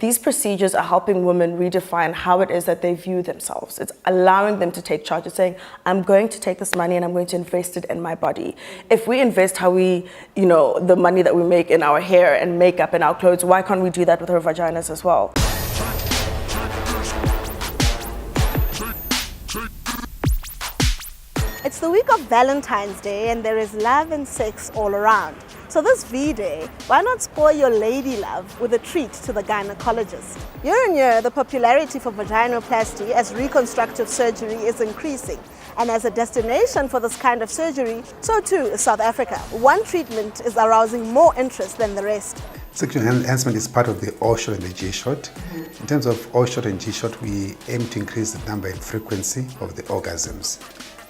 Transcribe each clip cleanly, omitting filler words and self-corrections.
These procedures are helping women redefine how it is that they view themselves. It's allowing them to take charge. It's saying, I'm going to take this money and I'm going to invest it in my body. If we invest how we, the money that we make in our hair and makeup and our clothes, why can't we do that with our vaginas as well? It's the week of Valentine's Day and there is love and sex all around. So this V-Day, why not spoil your lady love with a treat to the gynecologist? Year on year, the popularity for vaginoplasty as reconstructive surgery is increasing. And as a destination for this kind of surgery, so too is South Africa. One treatment is arousing more interest than the rest. Sexual enhancement is part of the O-shot and the G-shot. In terms of O-shot and G-shot, we aim to increase the number and frequency of the orgasms.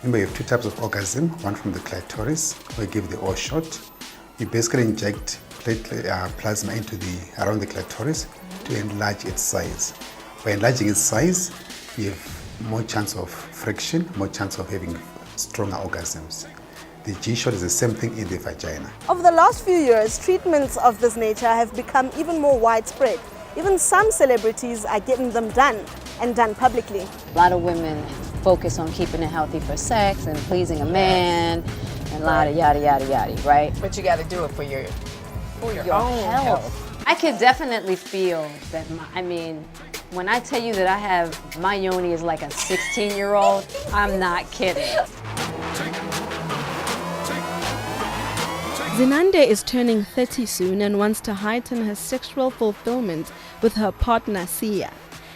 Remember, you have two types of orgasm, one from the clitoris, where you give the O-shot. You basically inject plasma around the clitoris to enlarge its size. By enlarging its size, you have more chance of friction, more chance of having stronger orgasms. The G-shot is the same thing in the vagina. Over the last few years, treatments of this nature have become even more widespread. Even some celebrities are getting them done, and done publicly. A lot of women focus on keeping it healthy for sex and pleasing a man and a lot of yada, yada, yada, right? But you got to do it for your own health. I could definitely feel that, when I tell you that my yoni is like a 16-year-old, I'm not kidding. Zinande is turning 30 soon and wants to heighten her sexual fulfillment with her partner Sia.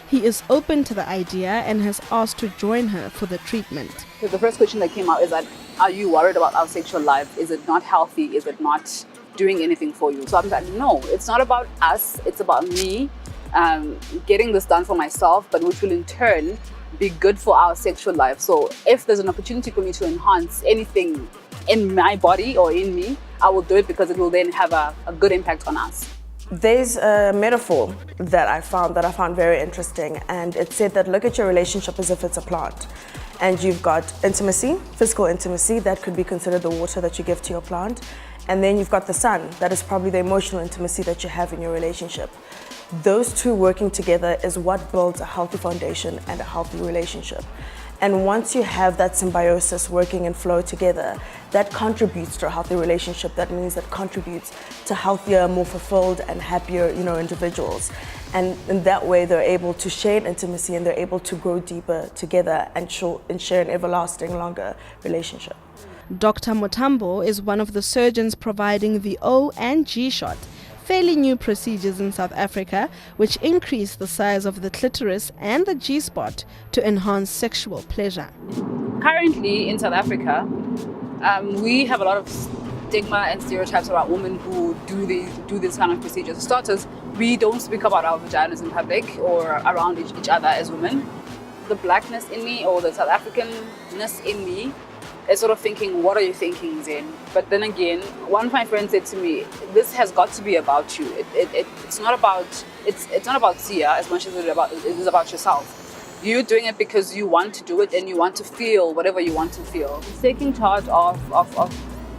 He is open to the idea and has asked to join her for the treatment. So the first question that came out is that, are you worried about our sexual life? Is it not healthy? Is it not doing anything for you? So I'm like, no, it's not about us. It's about me getting this done for myself, but which will in turn be good for our sexual life. So if there's an opportunity for me to enhance anything in my body or in me, I will do it because it will then have a good impact on us. There's a metaphor that I found very interesting, and it said that look at your relationship as if it's a plant. And you've got intimacy, physical intimacy, that could be considered the water that you give to your plant. And then you've got the sun, that is probably the emotional intimacy that you have in your relationship. Those two working together is what builds a healthy foundation and a healthy relationship. And once you have that symbiosis working and flow together, that contributes to a healthy relationship. That means that contributes to healthier, more fulfilled and happier, individuals. And in that way, they're able to share in intimacy and they're able to grow deeper together and share an everlasting, longer relationship. Dr. Motambo is one of the surgeons providing the O and G shot, fairly new procedures in South Africa, which increase the size of the clitoris and the G-spot to enhance sexual pleasure. Currently in South Africa, we have a lot of stigma and stereotypes about women who do this kind of procedures. For starters, we don't speak about our vaginas in public or around each other as women. The blackness in me or the South Africanness in me is sort of thinking, what are you thinking, Zen? But then again, one of my friends said to me, this has got to be about you. It's not about Sia as much as it is about yourself. You're doing it because you want to do it and you want to feel whatever you want to feel. Taking charge of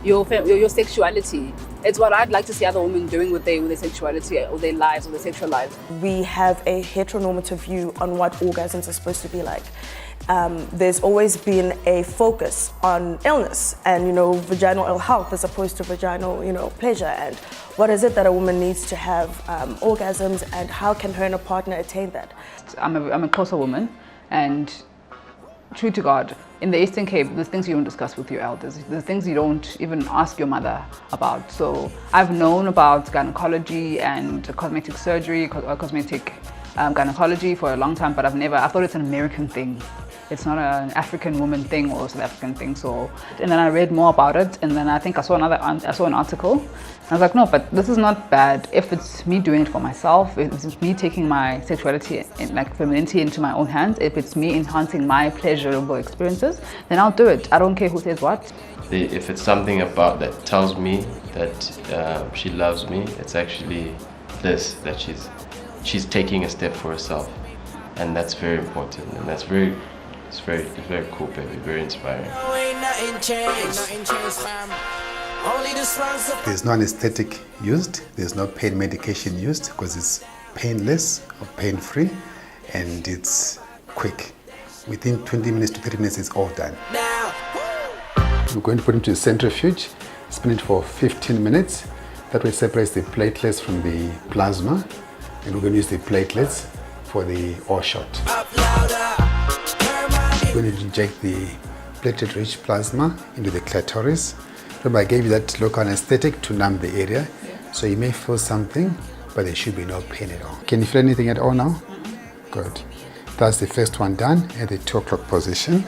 your sexuality. It's what I'd like to see other women doing with their sexuality or their lives or their sexual lives. We have a heteronormative view on what orgasms are supposed to be like. There's always been a focus on illness and, vaginal ill health as opposed to vaginal, pleasure. And what is it that a woman needs to have orgasms and how can her and a partner attain that? I'm a closer woman, and true to God, in the Eastern Cape, there's things you don't discuss with your elders. There's things you don't even ask your mother about. So I've known about gynecology and cosmetic surgery, cosmetic gynecology for a long time, but I thought it's an American thing. It's not an African woman thing or South African thing. And then I read more about it, and then I think I saw an article. I was like, no, but this is not bad. If it's me doing it for myself, if it's me taking my sexuality and femininity into my own hands, if it's me enhancing my pleasurable experiences, then I'll do it. I don't care who says what. If it's something about that tells me that she loves me, it's actually this, that she's taking a step for herself, and that's very important, and it's very cool, baby, very inspiring. There's no anesthetic used, there's no pain medication used because it's painless or pain-free, and it's quick. Within 20 minutes to 30 minutes, it's all done. We're going to put it into the centrifuge, spin it for 15 minutes. That way it separates the platelets from the plasma, and we're going to use the platelets for the oil shot. We're going to inject the platelet-rich plasma into the clitoris. Remember, I gave you that local anesthetic to numb the area, so you may feel something, but there should be no pain at all. Can you feel anything at all now? Good. That's the first one done at the 2 o'clock position.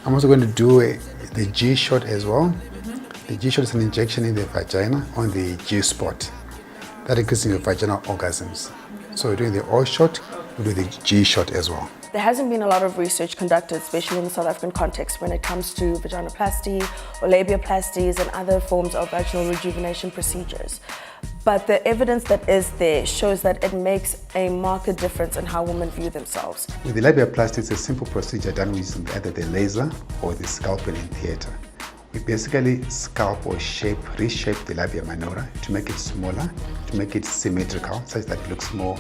I'm also going to do the G shot as well. The G shot is an injection in the vagina on the G spot. That increases your vaginal orgasms. So we're doing the O shot, we do the G shot as well. There hasn't been a lot of research conducted, especially in the South African context, when it comes to vaginoplasty or labiaplasties and other forms of vaginal rejuvenation procedures. But the evidence that is there shows that it makes a marked difference in how women view themselves. With the labiaplasty, it's a simple procedure done using either the laser or the scalpel in theatre. We basically scalp or reshape the labia minora to make it smaller, to make it symmetrical, such that it looks more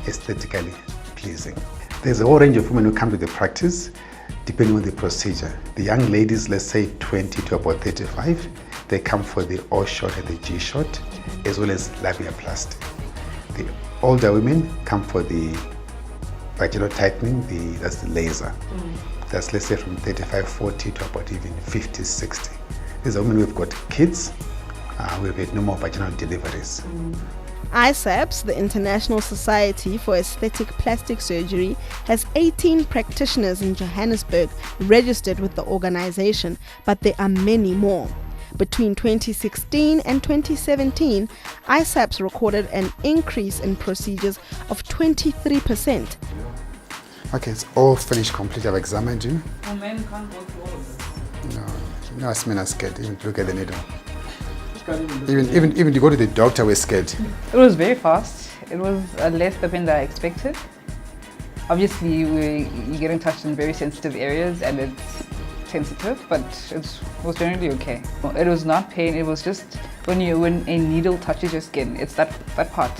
aesthetically pleasing. There's a whole range of women who come to the practice, depending on the procedure. The young ladies, let's say 20 to about 35, they come for the O shot and the G shot, as well as labiaplasty. The older women come for the vaginal tightening, that's the laser. That's, let's say, from 35, 40 to about even 50, 60. These are women who've got kids, who have had no more vaginal deliveries. ISAPS, the International Society for Aesthetic Plastic Surgery, has 18 practitioners in Johannesburg registered with the organization, but there are many more. Between 2016 and 2017, ISAPS recorded an increase in procedures of 23%. Okay, it's all finished, complete. I've examined you. Oh, men can't go through all of this. No, us men are scared, even to look at the needle. Even to go to the doctor, we're scared. It was very fast. It was less the pain that I expected. Obviously, you're getting touched in very sensitive areas and it's sensitive, but it was generally okay. It was not pain, it was just when a needle touches your skin, it's that part.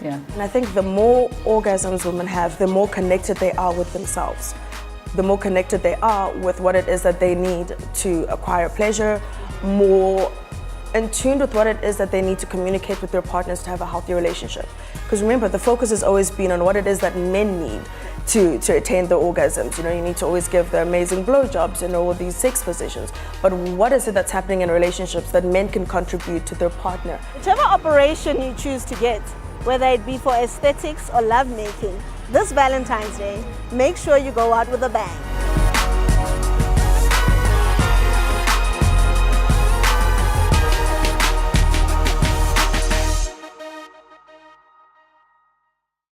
Yeah. And I think the more orgasms women have, the more connected they are with themselves. The more connected they are with what it is that they need to acquire pleasure, more in tune with what it is that they need to communicate with their partners to have a healthy relationship. Because remember, the focus has always been on what it is that men need to attain the orgasms. You know, you need to always give the amazing blowjobs and all these sex positions. But what is it that's happening in relationships that men can contribute to their partner? Whichever operation you choose to get, whether it be for aesthetics or lovemaking, this Valentine's Day, make sure you go out with a bang.